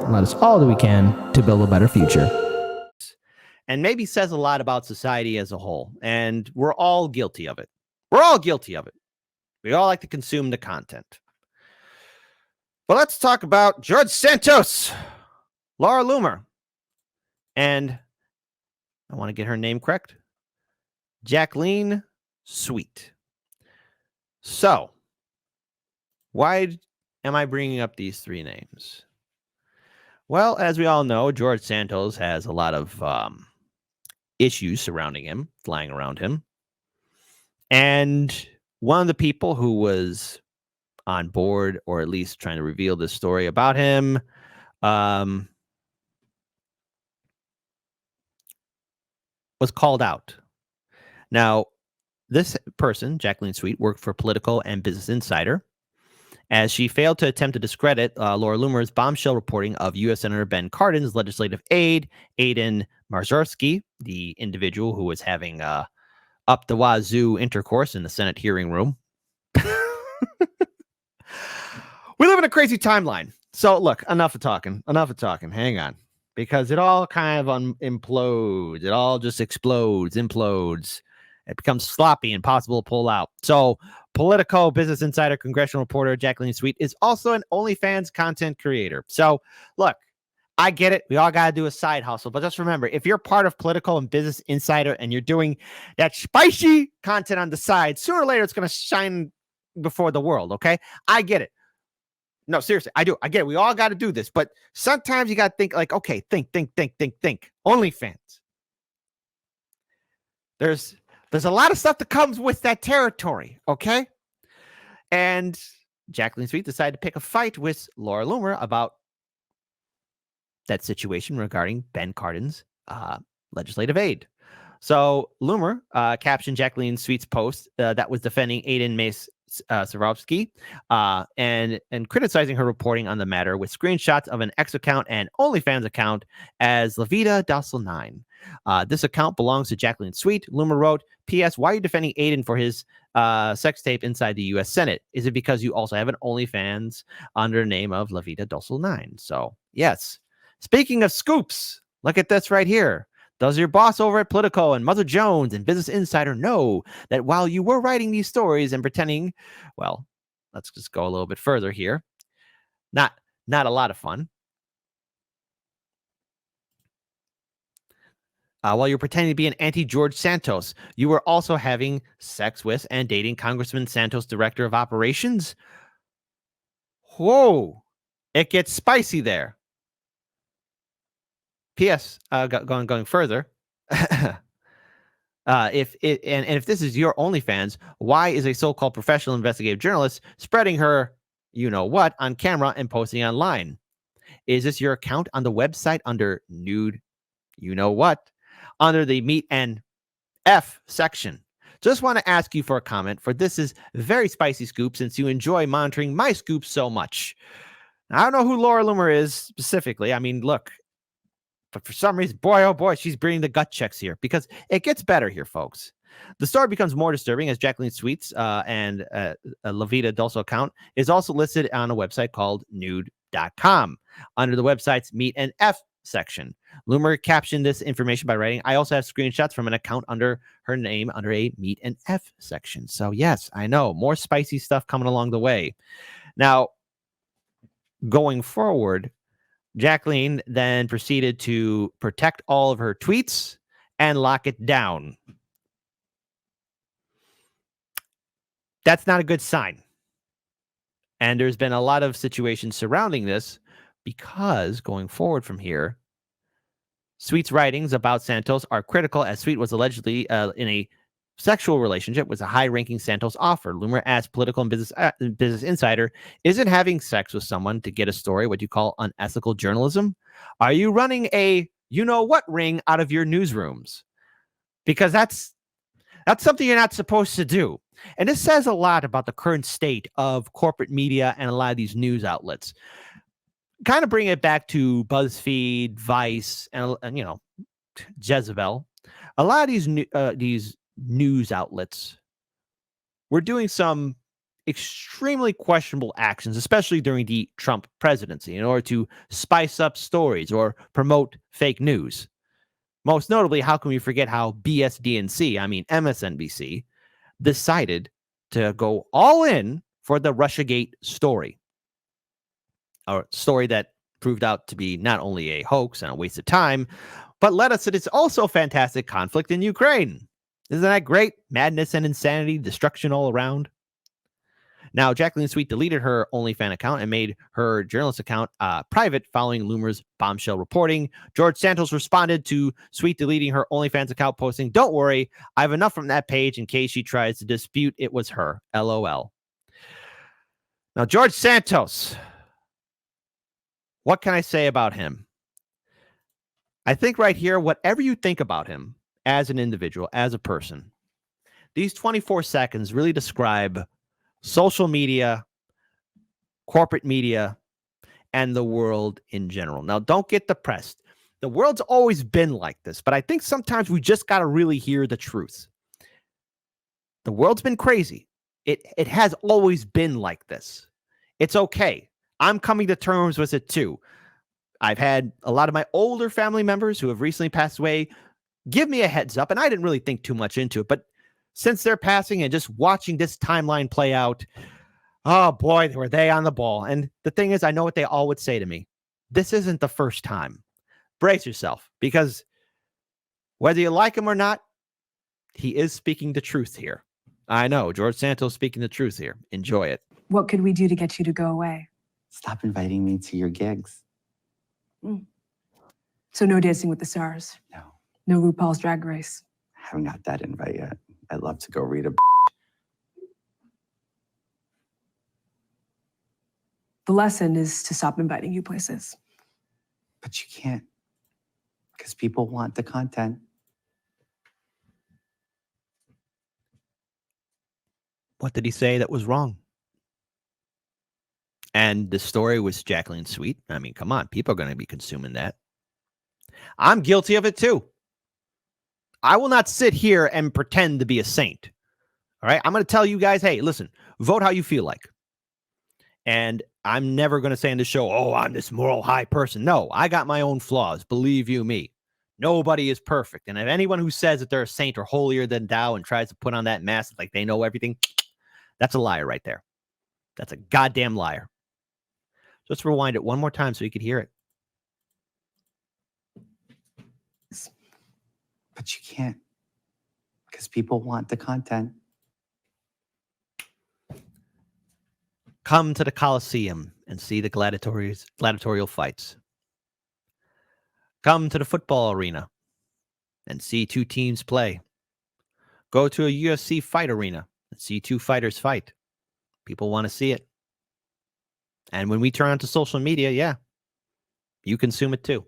let us all do we can to build a better future. And maybe says a lot about society as a whole. And we're all guilty of it. We're all guilty of it. We all like to consume the content. But let's talk about George Santos, Laura Loomer, and I want to get her name correct, Jacqueline Sweet. So, why am I bringing up these three names? Well, as we all know, George Santos has a lot of issues surrounding him, flying around him. And one of the people who was on board, or at least trying to reveal this story about him, was called out. Now, this person, Jacqueline Sweet, worked for Politico and Business Insider, as she failed to attempt to discredit Laura Loomer's bombshell reporting of U.S. Senator Ben Cardin's legislative aide, Aiden Marzarski, the individual who was having up the wazoo intercourse in the Senate hearing room. We live in a crazy timeline. So look, enough of talking. Hang on. Because it all kind of implodes. It all just explodes, implodes. It becomes sloppy and impossible to pull out. So Politico, Business Insider, congressional reporter Jacqueline Sweet is also an OnlyFans content creator. So look, I get it. We all got to do a side hustle. But just remember, if you're part of Politico and Business Insider and you're doing that spicy content on the side, sooner or later it's going to shine before the world, okay? I get it. No, seriously, I do. I get it. We all got to do this. But sometimes you got to think like, okay, think. OnlyFans. There's a lot of stuff that comes with that territory, okay? And Jacqueline Sweet decided to pick a fight with Laura Loomer about that situation regarding Ben Cardin's legislative aid. So Loomer captioned Jacqueline Sweet's post that was defending Aiden Mace Swarovski and criticizing her reporting on the matter with screenshots of an X account and OnlyFans account as La Vida Docile 9. This account belongs to Jacqueline Sweet. Loomer wrote, P.S. Why are you defending Aiden for his sex tape inside the U.S. Senate? Is it because you also have an OnlyFans under the name of La Vida Docile 9? So, yes. Speaking of scoops, look at this right here. Does your boss over at Politico and Mother Jones and Business Insider know that while you were writing these stories and pretending, well, let's just go a little bit further here. Not a lot of fun. While you're pretending to be an anti-George Santos, you were also having sex with and dating Congressman Santos' director of operations? Whoa, it gets spicy there. P.S. Going further, if this is your OnlyFans, why is a so-called professional investigative journalist spreading her, you know what, on camera and posting online? Is this your account on the website under nude, you know what, under the Meet and F section? Just want to ask you for a comment, for this is very spicy scoop since you enjoy monitoring my scoops so much. Now, I don't know who Laura Loomer is specifically. I mean, look. But for some reason, boy, oh boy, she's bringing the gut checks here because it gets better here, folks. The story becomes more disturbing as Jacqueline Sweet's and La Vida Docile account is also listed on a website called nude.com under the website's Meet and F section. Loomer captioned this information by writing, I also have screenshots from an account under her name under a Meet and F section. So yes, I know, more spicy stuff coming along the way. Now, going forward, Jacqueline then proceeded to protect all of her tweets and lock it down. That's not a good sign. And there's been a lot of situations surrounding this because going forward from here, Sweet's writings about Santos are critical as Sweet was allegedly in a sexual relationship with a high-ranking Santos offer. Loomer asked Political and Business Insider, isn't having sex with someone to get a story what you call unethical journalism? Are you running a you-know-what ring out of your newsrooms? Because that's something you're not supposed to do. And this says a lot about the current state of corporate media and a lot of these news outlets. Kind of bring it back to BuzzFeed, Vice, and Jezebel. A lot of these news outlets were doing some extremely questionable actions, especially during the Trump presidency, in order to spice up stories or promote fake news. Most notably, how can we forget how MSNBC, decided to go all in for the Russiagate story, a story that proved out to be not only a hoax and a waste of time, but led us to this also fantastic conflict in Ukraine. Isn't that great? Madness and insanity, destruction all around. Now, Jacqueline Sweet deleted her OnlyFans account and made her journalist account private following Loomer's bombshell reporting. George Santos responded to Sweet deleting her OnlyFans account, posting, "Don't worry, I have enough from that page in case she tries to dispute it was her. LOL." Now, George Santos, what can I say about him? I think right here, whatever you think about him as an individual, as a person, these 24 seconds really describe social media, corporate media, and the world in general. Now, don't get depressed. The world's always been like this, but I think sometimes we just got to really hear the truth. The world's been crazy. It has always been like this. It's okay. I'm coming to terms with it too. I've had a lot of my older family members who have recently passed away give me a heads up, and I didn't really think too much into it, but since they're passing and just watching this timeline play out, oh boy, were they on the ball. And the thing is, I know what they all would say to me. This isn't the first time. Brace yourself, because whether you like him or not, he is speaking the truth here. I know, George Santos speaking the truth here. Enjoy it. What could we do to get you to go away? Stop inviting me to your gigs. So no Dancing with the Stars? No, No RuPaul's Drag Race? I haven't got that invite yet. I'd love to go read a. The lesson is to stop inviting you places. But you can't, because people want the content. What did he say that was wrong? And the story was Jacqueline Sweet. I mean, come on, people are going to be consuming that. I'm guilty of it too. I will not sit here and pretend to be a saint. All right. I'm going to tell you guys, hey, listen, vote how you feel like. And I'm never going to say in the show, oh, I'm this moral high person. No, I got my own flaws. Believe you me. Nobody is perfect. And if anyone who says that they're a saint or holier than thou and tries to put on that mask like they know everything, that's a liar right there. That's a goddamn liar. Let's rewind it one more time so you could hear it. But you can't, because people want the content. Come to the Coliseum and see the gladiatorial fights. Come to the football arena and see two teams play. Go to a UFC fight arena and see two fighters fight. People want to see it. And when we turn on to social media, yeah, you consume it too.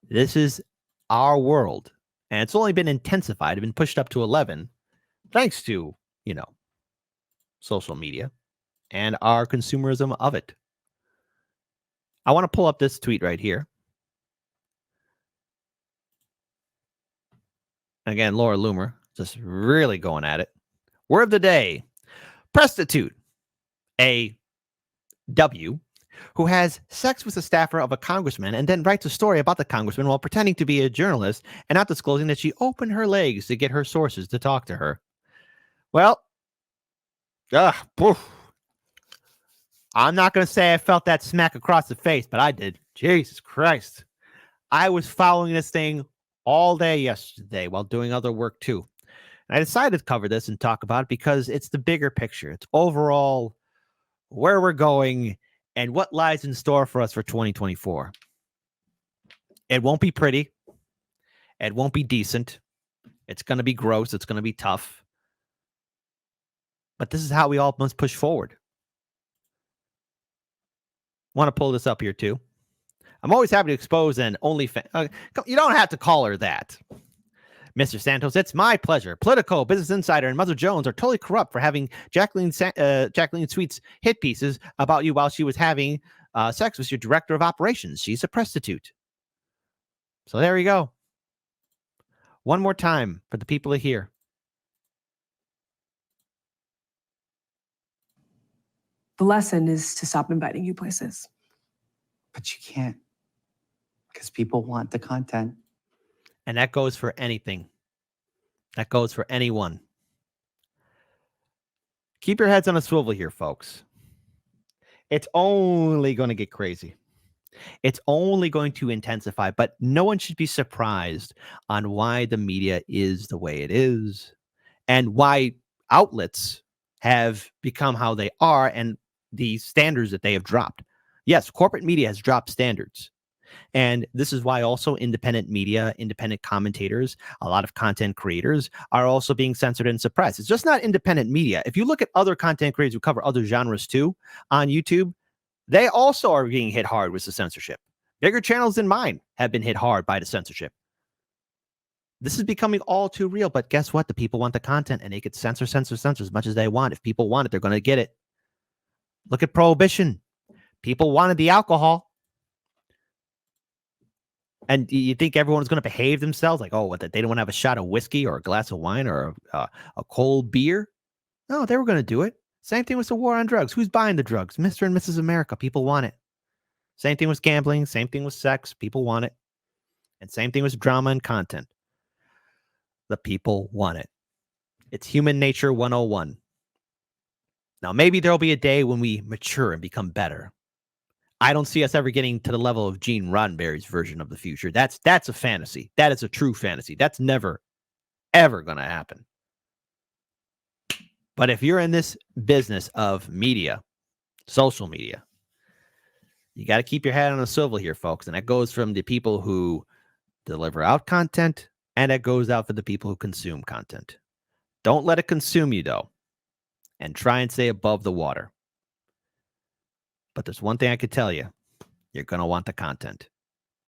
This is our world. And it's only been intensified, it's been pushed up to 11, thanks to, social media and our consumerism of it. I want to pull up this tweet right here. Again, Laura Loomer, just really going at it. Word of the day, prostitute, a W, who has sex with a staffer of a congressman and then writes a story about the congressman while pretending to be a journalist and not disclosing that she opened her legs to get her sources to talk to her. Well, I'm not going to say I felt that smack across the face, but I did. Jesus Christ. I was following this thing all day yesterday while doing other work too. And I decided to cover this and talk about it because it's the bigger picture. It's overall where we're going and what lies in store for us for 2024. It won't be pretty. It won't be decent. It's going to be gross. It's going to be tough. But this is how we all must push forward. Want to pull this up here too. I'm always happy to expose an OnlyFans. You don't have to call her that. Mr. Santos, it's my pleasure. Politico, Business Insider, and Mother Jones are totally corrupt for having Jacqueline Sweet's hit pieces about you while she was having sex with your director of operations. She's a prostitute. So there you go. One more time for the people to hear. The lesson is to stop inviting you places. But you can't because people want the content. And that goes for anything. That goes for anyone. Keep your heads on a swivel here, folks. It's only going to get crazy. It's only going to intensify, but no one should be surprised on why the media is the way it is and why outlets have become how they are and the standards that they have dropped. Yes, corporate media has dropped standards. And this is why also independent media, independent commentators, a lot of content creators are also being censored and suppressed. It's just not independent media. If you look at other content creators who cover other genres too on YouTube, they also are being hit hard with the censorship. Bigger channels than mine have been hit hard by the censorship. This is becoming all too real, but guess what? The people want the content and they could censor as much as they want. If people want it, they're going to get it. Look at Prohibition. People wanted the alcohol. And you think everyone's going to behave themselves like, oh, what, that they don't want to have a shot of whiskey or a glass of wine or a cold beer? No, they were going to do it. Same thing with the war on drugs. Who's buying the drugs? Mr. and Mrs. America. People want it. Same thing with gambling. Same thing with sex. People want it. And same thing with drama and content. The people want it. It's human nature 101. Now, maybe there'll be a day when we mature and become better. I don't see us ever getting to the level of Gene Roddenberry's version of the future. That's a fantasy. That is a true fantasy. That's never, ever going to happen. But if you're in this business of media, social media, you got to keep your head on a swivel here, folks. And that goes from the people who deliver out content, and that goes out for the people who consume content. Don't let it consume you, though, and try and stay above the water. But there's one thing I could tell you. You're going to want the content.